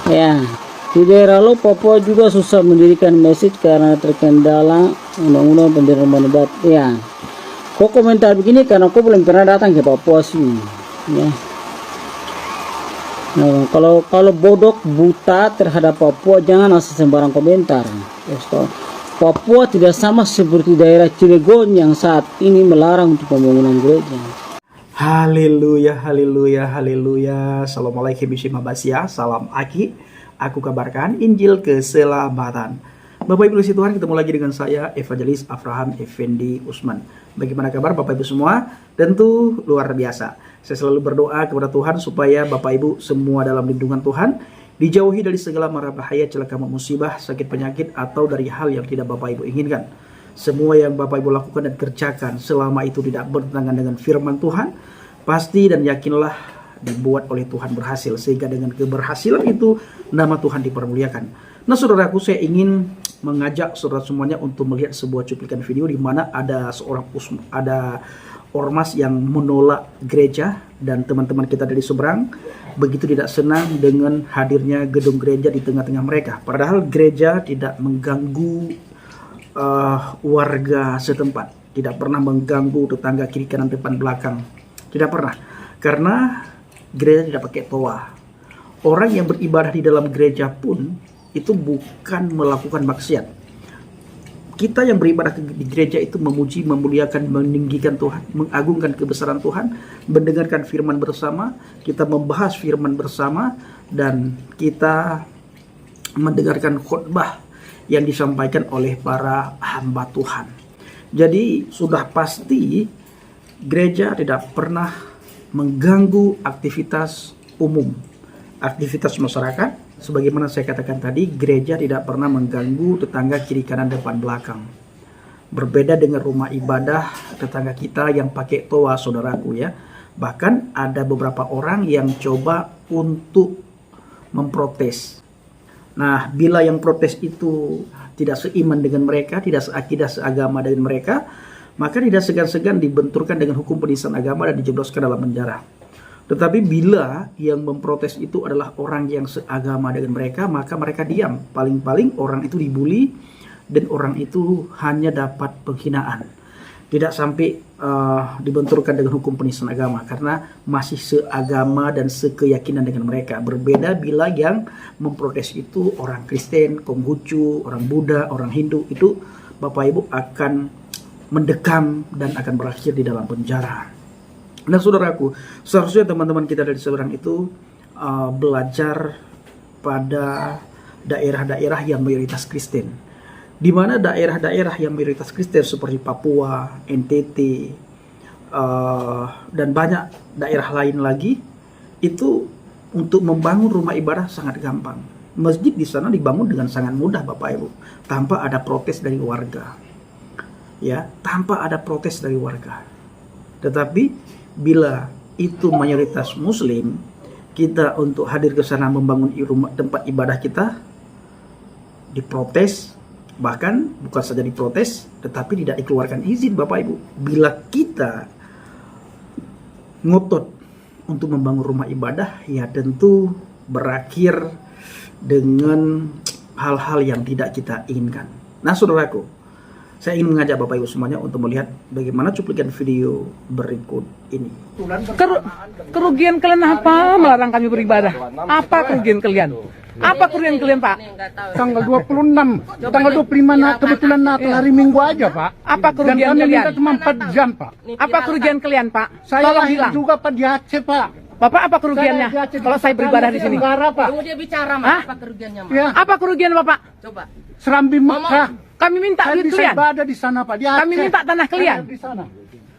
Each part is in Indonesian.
Ya, di daerah lo Papua juga susah mendirikan masjid karena terkendala undang-undang pendirian ibadah. Ya, kok komentar begini karena kok belum pernah datang ke Papua sih. Ya. Nah, kalau bodoh buta terhadap Papua jangan asal sembarang komentar. Papua tidak sama seperti daerah Cilegon yang saat ini melarang untuk pembangunan gereja. Haleluya, haleluya, haleluya. Assalamualaikum warahmatullahi wabarakatuh. Salam Aki. Aku kabarkan Injil keselamatan. Bapak Ibu di Tuhan, ketemu lagi dengan saya Evangelis Abraham Effendi Usman. Bagaimana kabar Bapak Ibu semua? Tentu luar biasa. Saya selalu berdoa kepada Tuhan supaya Bapak Ibu semua dalam lindungan Tuhan, dijauhi dari segala mara bahaya, celaka, musibah, sakit, penyakit, atau dari hal yang tidak Bapak Ibu inginkan. Semua yang Bapak Ibu lakukan dan kerjakan selama itu tidak bertentangan dengan firman Tuhan, pasti dan yakinlah dibuat oleh Tuhan berhasil. Sehingga dengan keberhasilan itu nama Tuhan dipermuliakan. Nah saudaraku, saya ingin mengajak saudara semuanya untuk melihat sebuah cuplikan video di mana ada ormas yang menolak gereja, dan teman-teman kita dari seberang begitu tidak senang dengan hadirnya gedung gereja di tengah-tengah mereka. Padahal gereja tidak mengganggu warga setempat, tidak pernah mengganggu tetangga kiri kanan depan belakang, tidak pernah, karena gereja tidak pakai toa. Orang yang beribadah di dalam gereja pun itu bukan melakukan maksiat. Kita yang beribadah di gereja itu memuji, memuliakan, meninggikan Tuhan, mengagungkan kebesaran Tuhan, mendengarkan firman bersama, kita membahas firman bersama, dan kita mendengarkan khotbah yang disampaikan oleh para hamba Tuhan. Jadi sudah pasti gereja tidak pernah mengganggu aktivitas umum, aktivitas masyarakat. Sebagaimana saya katakan tadi, gereja tidak pernah mengganggu tetangga kiri kanan depan belakang. Berbeda dengan rumah ibadah tetangga kita yang pakai toa, saudaraku ya. Bahkan ada beberapa orang yang coba untuk memprotes. Nah, bila yang protes itu tidak seiman dengan mereka, tidak seakidah seagama dengan mereka, maka tidak segan-segan dibenturkan dengan hukum penistaan agama dan dijebloskan dalam penjara. Tetapi bila yang memprotes itu adalah orang yang seagama dengan mereka, maka mereka diam. Paling-paling orang itu dibully dan orang itu hanya dapat penghinaan. Tidak sampai dibenturkan dengan hukum penistaan agama karena masih seagama dan sekeyakinan dengan mereka. Berbeda bila yang memprotes itu orang Kristen, Konghucu, orang Buddha, orang Hindu, itu Bapak Ibu akan mendekam dan akan berakhir di dalam penjara. Nah saudaraku, seharusnya teman-teman kita dari seberang itu belajar pada daerah-daerah yang mayoritas Kristen. Di mana daerah-daerah yang mayoritas Kristen seperti Papua, NTT, dan banyak daerah lain lagi, itu untuk membangun rumah ibadah sangat gampang. Masjid di sana dibangun dengan sangat mudah Bapak Ibu, tanpa ada protes dari warga. Ya, tanpa ada protes dari warga. Tetapi bila itu mayoritas Muslim, kita untuk hadir ke sana membangun tempat ibadah kita diprotes. Bahkan bukan saja diprotes, tetapi tidak dikeluarkan izin Bapak Ibu. Bila kita ngotot untuk membangun rumah ibadah, ya tentu berakhir dengan hal-hal yang tidak kita inginkan. Nah saudaraku, saya ingin mengajak Bapak Ibu semuanya untuk melihat bagaimana cuplikan video berikut ini. Kerugian kalian apa melarang kami beribadah? Apa kerugian kalian? Apa kerugian kalian, Pak? Tanggal 26, tanggal 25 kebetulan Natal hari Minggu aja, Pak. Apa kerugian Dan kami kalian? minta cuma 4 jam, Pak. Apa kerugian kalian, Pak? Saya Tolong lahir bilang. juga, Pak, di Aceh, Pak. Bapak apa kerugiannya? Saya di Aceh, Kalau saya beribadah di sini. Tenggara, Pak. Tunggu dia bicara, Mas. Hah? Apa kerugiannya, Mas? Ya, Apa kerugian Bapak? Coba. Serambi Mekah. Kami minta Saya duit bisa kalian. ibadah di sana, Pak. Di Aceh. Kami minta tanah kalian. Saya di sana.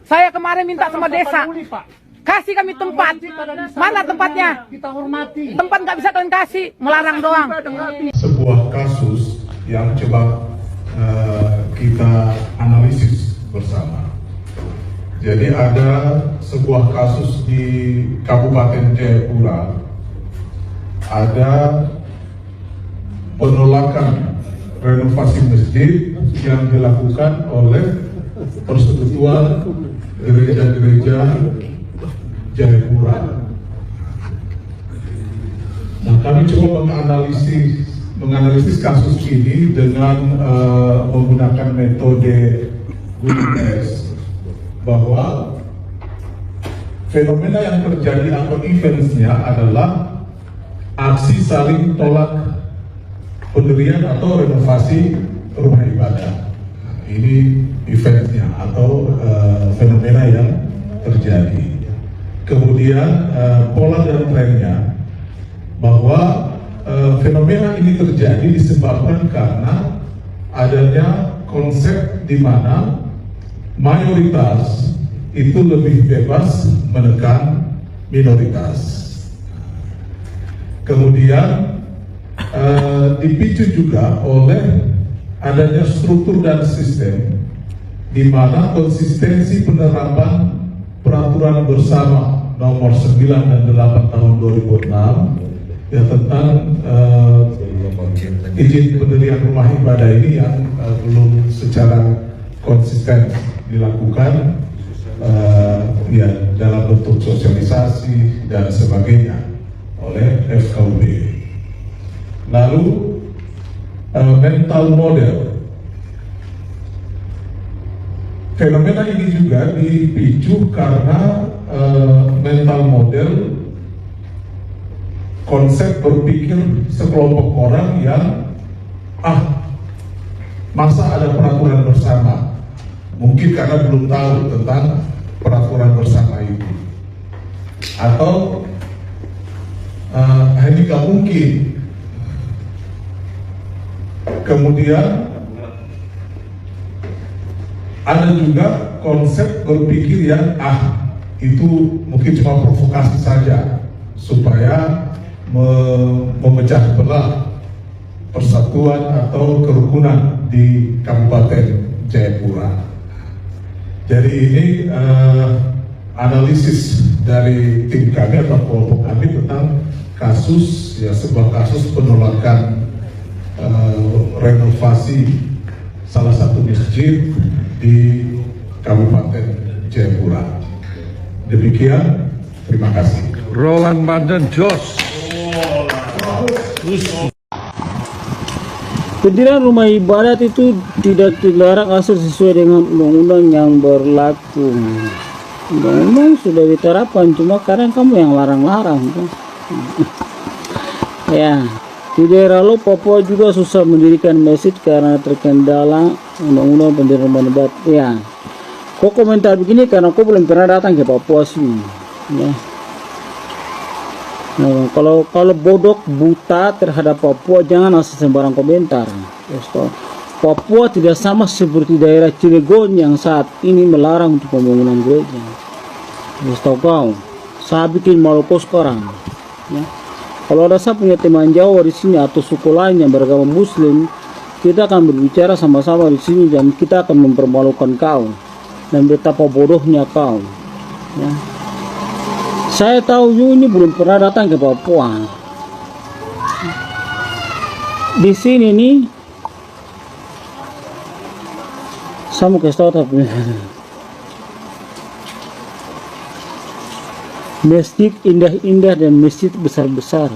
Saya kemarin minta sama Tanggal desa. 8 Juli, Pak. Kasih kami tempat. Mana tempatnya? Kita hormati. Tempat nggak bisa kalian kasih, melarang doang. Sebuah kasus yang coba kita analisis bersama. Jadi ada sebuah kasus di Kabupaten Jayapura, ada penolakan renovasi masjid yang dilakukan oleh Persekutuan Gereja-Gereja Jayapura. Nah, kami coba menganalisis kasus ini dengan menggunakan metode Gunung es, bahwa fenomena yang terjadi atau eventsnya adalah aksi saling tolak pendirian atau renovasi rumah ibadah. Ini eventnya atau fenomena yang terjadi. Kemudian pola dan trennya, bahwa fenomena ini terjadi disebabkan karena adanya konsep di mana mayoritas itu lebih bebas menekan minoritas. Kemudian dipicu juga oleh adanya struktur dan sistem di mana konsistensi penerapan peraturan bersama nomor 9 dan 8 tahun 2006 ya tentang izin pendirian rumah ibadah ini yang belum secara konsisten dilakukan ya dalam bentuk sosialisasi dan sebagainya oleh FKUB. Lalu mental model, fenomena ini juga dipicu karena mental model konsep berpikir sekelompok orang yang masa ada peraturan bersama, mungkin karena belum tahu tentang peraturan bersama itu, atau ini gak mungkin. Kemudian ada juga konsep berpikir yang itu mungkin cuma provokasi saja supaya memecah belah persatuan atau kerukunan di Kabupaten Jayapura. Jadi ini analisis dari tim kami atau kelompok kami tentang kasus, ya sebuah kasus penolakan renovasi salah satu masjid di Kabupaten Jayapura. Demikian, terima kasih. Roland Banten Jos. Pendirian rumah ibadat itu tidak dilarang asal sesuai dengan undang-undang yang berlaku. Undang-undang sudah diterapkan, cuma kadang kamu yang larang-larang. Ya, di daerah lo Papua juga susah mendirikan masjid karena terkendala undang-undang pendirian rumah ibadat. Ya, kok komentar begini karena kok belum pernah datang ke Papua sih. Ya. Nah, kalau bodoh buta terhadap Papua jangan asal sembarang komentar. Papua tidak sama seperti daerah Cilegon yang saat ini melarang untuk pembangunan gereja. Tahu kau, saya bikin Maluku sekarang. Ya. Kalau ada saya punya teman Jawa di sini atau suku lain yang beragama Muslim, kita akan berbicara sama-sama di sini dan kita akan mempermalukan kau dan betapa bodohnya kau. Ya. Saya tahu ini belum pernah datang ke Papua. Di sini nih, saya mau kasih tahu tapi masjid indah-indah dan masjid besar-besar,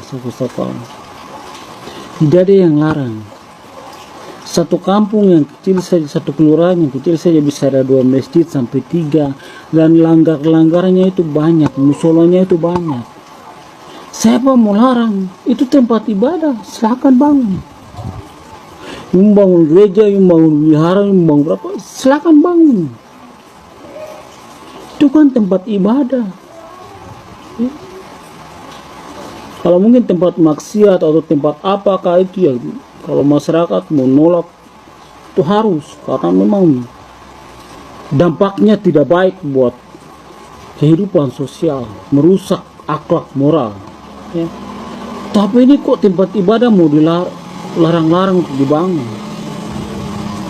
tidak ada yang larang. Satu kampung yang kecil saja, satu kelurahan yang kecil saja bisa ada 2 masjid sampai 3, dan langgar-langgarnya itu banyak, musolanya itu banyak. Siapa mau larang? Itu tempat ibadah, silakan bangun. Membangun gereja, membangun wihara, membangun berapa, silakan bangun. Itu kan tempat ibadah. Ya. Kalau mungkin tempat maksiat atau tempat apakah itu ya, kalau masyarakat menolak itu harus, karena memang dampaknya tidak baik buat kehidupan sosial, merusak akhlak moral. Ya. Tapi ini kok tempat ibadah mau dilarang-larang untuk dibangun.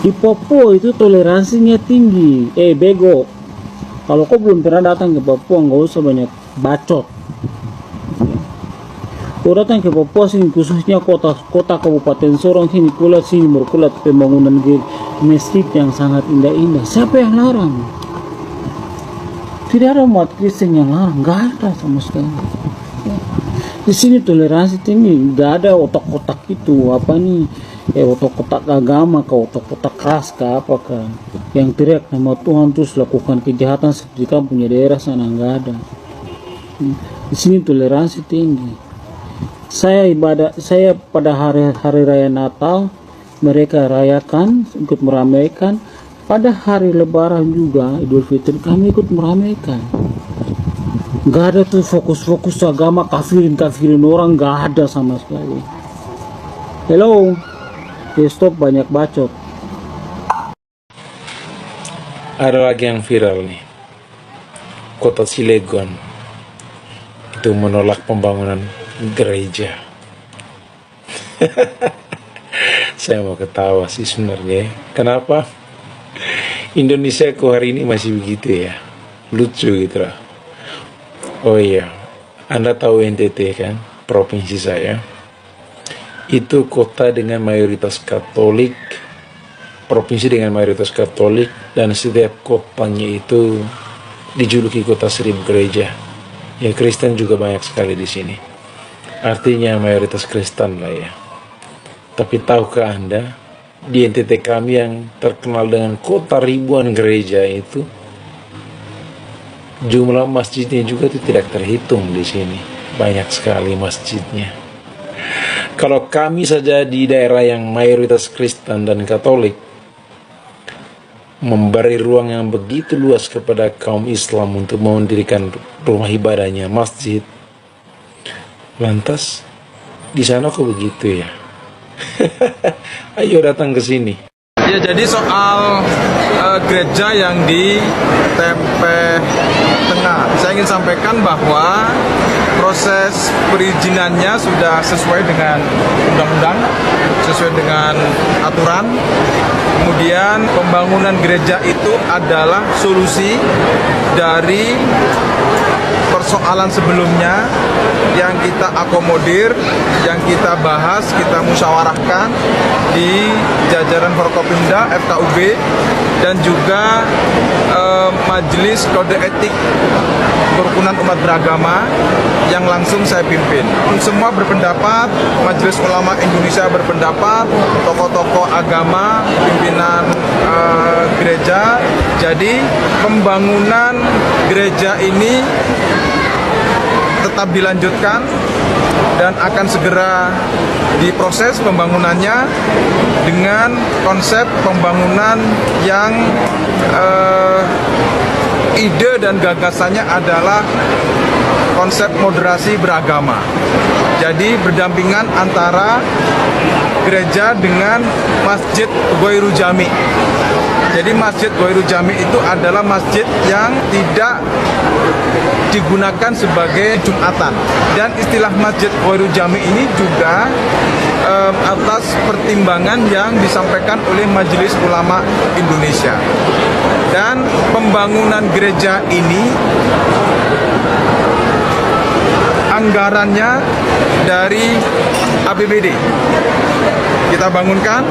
Di Papua itu toleransinya tinggi. Bego, kalau kau belum pernah datang ke Papua nggak usah banyak bacot. Kau datang ke Papua sini, khususnya kota Kabupaten Sorong sini, kulihat sini berkulihat pembangunan masjid yang sangat indah-indah. Siapa yang larang? Tidak ada umat Kristen yang larang, nggak ada sama sekali. Ya. Di sini toleransi ini nggak ada otak-otak itu apa nih, otak-otak agama kah, otak-otak ras kah, apakah yang teriak nama Tuhan terus lakukan kejahatan seperti kamu punya daerah sana, nggak ada. Di sini toleransi tinggi. Saya pada hari raya Natal mereka rayakan, ikut meramaikan. Pada hari Lebaran juga Idul Fitri kami ikut meramaikan. Gak ada tuh fokus-fokus agama, kafirin orang, gak ada sama sekali. Hello, stop banyak bacot. Ada lagi yang viral nih, kota Cilegon itu menolak pembangunan gereja. Saya mau ketawa sih sebenarnya. Kenapa Indonesia kok hari ini masih begitu ya, lucu gitu lah. Oh iya, Anda tahu NTT kan, provinsi saya. Itu kota dengan mayoritas Katolik, provinsi dengan mayoritas Katolik, dan setiap kotanya itu dijuluki kota 1000 gereja. Ya, Kristen juga banyak sekali di sini. Artinya mayoritas Kristen lah ya. Tapi tahukah Anda, di NTT kami yang terkenal dengan kota ribuan gereja itu, jumlah masjidnya juga itu tidak terhitung di sini. Banyak sekali masjidnya. Kalau kami saja di daerah yang mayoritas Kristen dan Katolik memberi ruang yang begitu luas kepada kaum Islam untuk mendirikan rumah ibadahnya, masjid, lantas di sana kok begitu ya? Ayo datang ke sini. Ya, jadi soal gereja yang di Tempe Tengah, saya ingin sampaikan bahwa proses perizinannya sudah sesuai dengan undang-undang, sesuai dengan aturan. Kemudian pembangunan gereja itu adalah solusi dari persoalan sebelumnya yang kita akomodir, yang kita bahas, kita musyawarahkan di jajaran Forkopimda, FKUB, dan juga Majelis Kode Etik Kerukunan Umat Beragama yang langsung saya pimpin. Semua berpendapat, Majelis Ulama Indonesia berpendapat, tokoh-tokoh agama, pimpinan gereja. Jadi pembangunan gereja ini tetap dilanjutkan dan akan segera diproses pembangunannya dengan konsep pembangunan yang ide dan gagasannya adalah konsep moderasi beragama. Jadi berdampingan antara gereja dengan Masjid Ghoirul Jami. Jadi Masjid Ghoirul Jami itu adalah masjid yang tidak digunakan sebagai Jumatan. Dan istilah Masjid Ghoirul Jami ini juga atas pertimbangan yang disampaikan oleh Majelis Ulama Indonesia. Dan pembangunan gereja ini anggarannya dari APBD. Kita bangunkan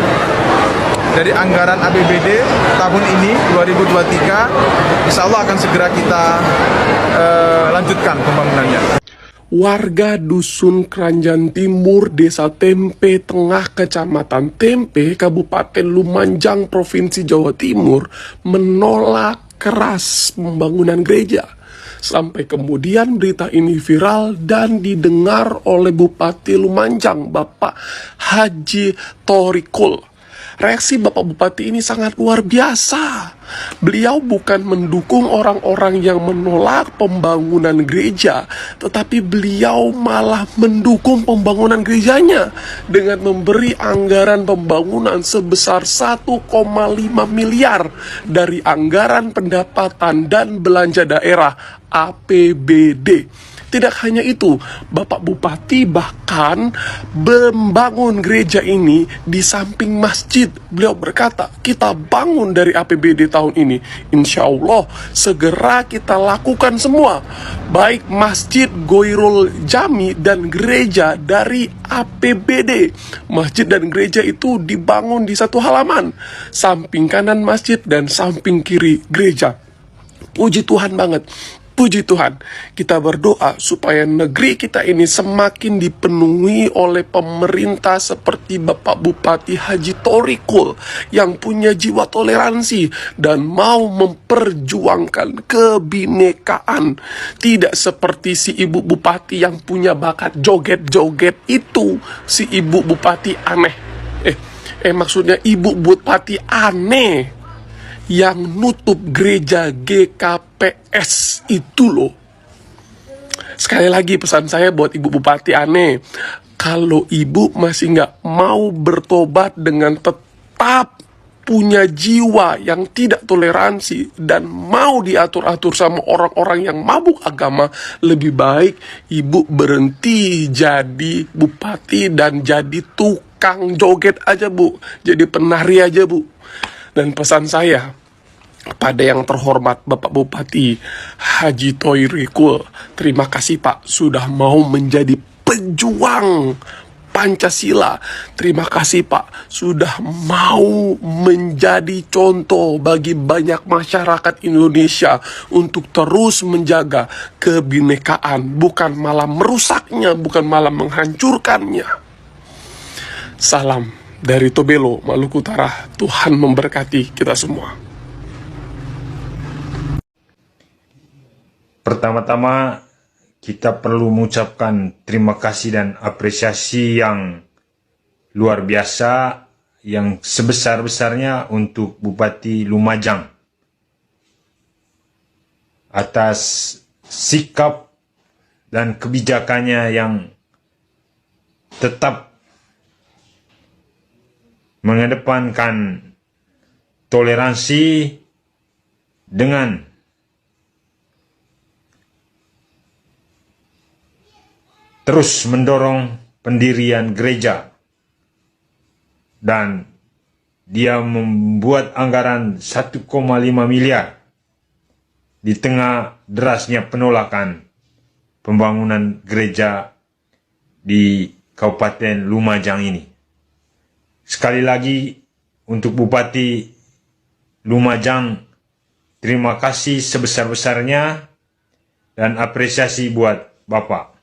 dari anggaran APBD tahun ini 2023, insya Allah akan segera kita lanjutkan pembangunannya. Warga Dusun Kranjan Timur, Desa Tempe Tengah, Kecamatan Tempe, Kabupaten Lumajang, Provinsi Jawa Timur menolak keras pembangunan gereja. Sampai kemudian berita ini viral dan didengar oleh Bupati Lumajang, Bapak Haji Thorikul. Reaksi Bapak Bupati ini sangat luar biasa. Beliau bukan mendukung orang-orang yang menolak pembangunan gereja, tetapi beliau malah mendukung pembangunan gerejanya dengan memberi anggaran pembangunan sebesar 1,5 miliar dari anggaran pendapatan dan belanja daerah APBD. Tidak hanya itu, Bapak Bupati bahkan membangun gereja ini di samping masjid. Beliau berkata, kita bangun dari APBD tahun ini. Insya Allah segera kita lakukan semua. Baik Masjid Ghoirul Jami dan gereja dari APBD. Masjid dan gereja itu dibangun di satu halaman. Samping kanan masjid dan samping kiri gereja. Puji Tuhan banget. Puji Tuhan, kita berdoa supaya negeri kita ini semakin dipenuhi oleh pemerintah seperti Bapak Bupati Haji Thoriqul yang punya jiwa toleransi dan mau memperjuangkan kebinekaan. Tidak seperti si Ibu Bupati yang punya bakat joget-joget itu. Si Ibu Bupati aneh. Maksudnya Ibu Bupati aneh yang nutup gereja GKPS itu loh. Sekali lagi pesan saya buat Ibu Bupati aneh, kalau Ibu masih nggak mau bertobat dengan tetap punya jiwa yang tidak toleransi dan mau diatur-atur sama orang-orang yang mabuk agama, lebih baik Ibu berhenti jadi bupati dan jadi tukang joget aja, Bu. Jadi penari aja, Bu. Dan pesan saya pada yang terhormat Bapak Bupati Haji Thoriqul, terima kasih Pak sudah mau menjadi pejuang Pancasila. Terima kasih Pak sudah mau menjadi contoh bagi banyak masyarakat Indonesia untuk terus menjaga kebinekaan, bukan malah merusaknya, bukan malah menghancurkannya. Salam dari Tobelo, Maluku Utara. Tuhan memberkati kita semua. Pertama-tama kita perlu mengucapkan terima kasih dan apresiasi yang luar biasa, yang sebesar-besarnya untuk Bupati Lumajang atas sikap dan kebijakannya yang tetap mengedepankan toleransi dengan terus mendorong pendirian gereja, dan dia membuat anggaran 1,5 miliar di tengah derasnya penolakan pembangunan gereja di Kabupaten Lumajang ini. Sekali lagi untuk Bupati Lumajang, terima kasih sebesar-besarnya dan apresiasi buat Bapak.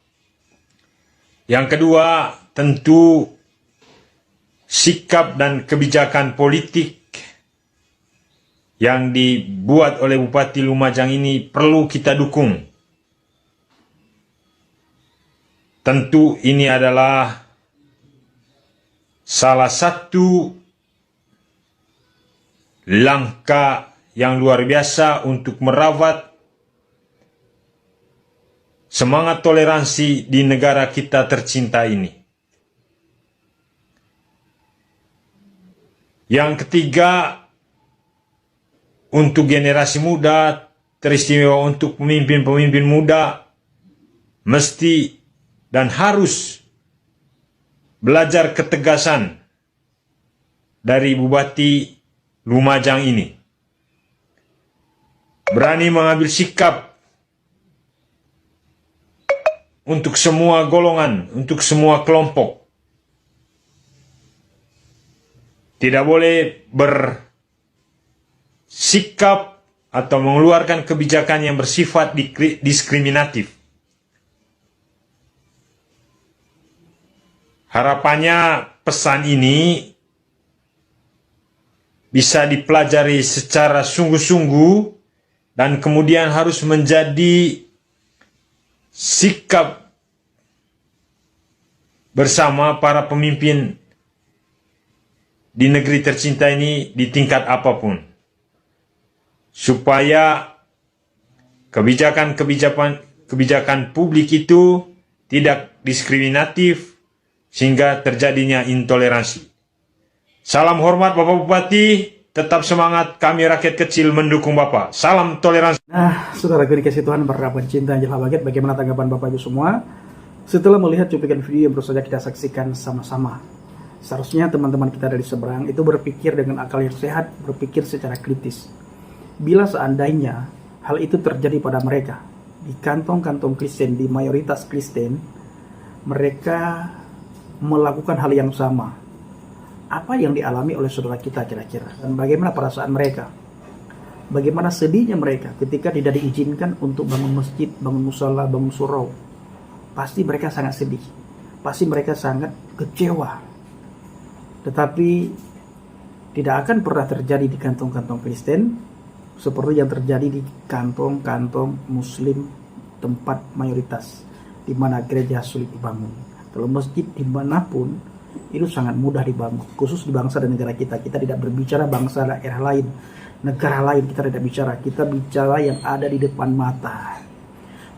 Yang kedua, tentu sikap dan kebijakan politik yang dibuat oleh Bupati Lumajang ini perlu kita dukung. Tentu ini adalah salah satu langkah yang luar biasa untuk merawat semangat toleransi di negara kita tercinta ini. Yang ketiga, untuk generasi muda, teristimewa untuk pemimpin-pemimpin muda, mesti dan harus belajar ketegasan dari Bupati Lumajang ini. Berani mengambil sikap untuk semua golongan, untuk semua kelompok. Tidak boleh bersikap atau mengeluarkan kebijakan yang bersifat diskriminatif. Harapannya pesan ini bisa dipelajari secara sungguh-sungguh dan kemudian harus menjadi sikap bersama para pemimpin di negeri tercinta ini di tingkat apapun, supaya kebijakan publik itu tidak diskriminatif sehingga terjadinya intoleransi. Salam hormat Bapak Bupati, tetap semangat, kami rakyat kecil mendukung Bapak. Salam toleransi. Nah, saudaraku dikasih Tuhan, para pencinta Angel Habagat, bagaimana tanggapan Bapak Ibu semua setelah melihat cuplikan video yang baru saja kita saksikan sama-sama? Seharusnya teman-teman kita dari seberang itu berpikir dengan akal yang sehat, berpikir secara kritis. Bila seandainya hal itu terjadi pada mereka, di kantong-kantong Kristen, di mayoritas Kristen, mereka melakukan hal yang sama, apa yang dialami oleh saudara kita kira-kira, dan bagaimana perasaan mereka? Bagaimana sedihnya mereka ketika tidak diizinkan untuk bangun masjid, bangun musala, bangun surau. Pasti mereka sangat sedih. Pasti mereka sangat kecewa. Tetapi tidak akan pernah terjadi di kantong-kantong Kristen seperti yang terjadi di kantong-kantong Muslim tempat mayoritas, di mana gereja sulit dibangun. Kalau masjid dimanapun itu sangat mudah dibangun, khusus di bangsa dan negara kita. Kita tidak berbicara bangsa daerah lain, negara lain kita tidak bicara. Kita bicara yang ada di depan mata.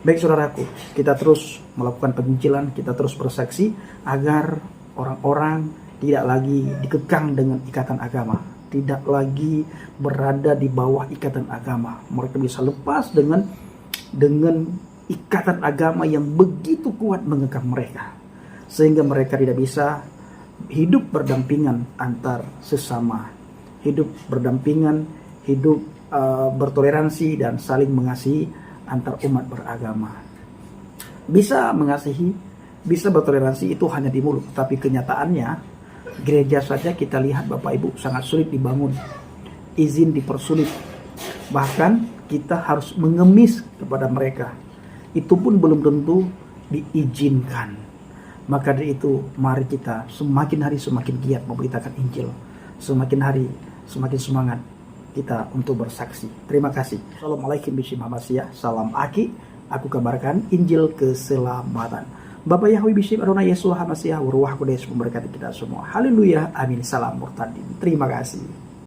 Baik saudaraku, kita terus melakukan penginjilan, kita terus bersaksi agar orang-orang tidak lagi dikekang dengan ikatan agama, tidak lagi berada di bawah ikatan agama. Mereka bisa lepas dengan ikatan agama yang begitu kuat mengekang mereka, sehingga mereka tidak bisa hidup berdampingan antar sesama, hidup berdampingan, hidup bertoleransi dan saling mengasihi antar umat beragama. Bisa mengasihi, bisa bertoleransi itu hanya di mulut, tapi kenyataannya gereja saja kita lihat Bapak Ibu sangat sulit dibangun, izin dipersulit, bahkan kita harus mengemis kepada mereka, itu pun belum tentu diizinkan. Maka dari itu mari kita semakin hari semakin giat memberitakan Injil, semakin hari semakin semangat kita untuk bersaksi. Terima kasih. Assalamualaikum warahmatullahi wabarakatuh. Salam Aki, aku kabarkan Injil keselamatan. Bapak Yahweh Bishop Adonai Yesus HaMasiah Waruah Kudus memberkati kita semua. Haleluya, amin. Salam murtadin. Terima kasih.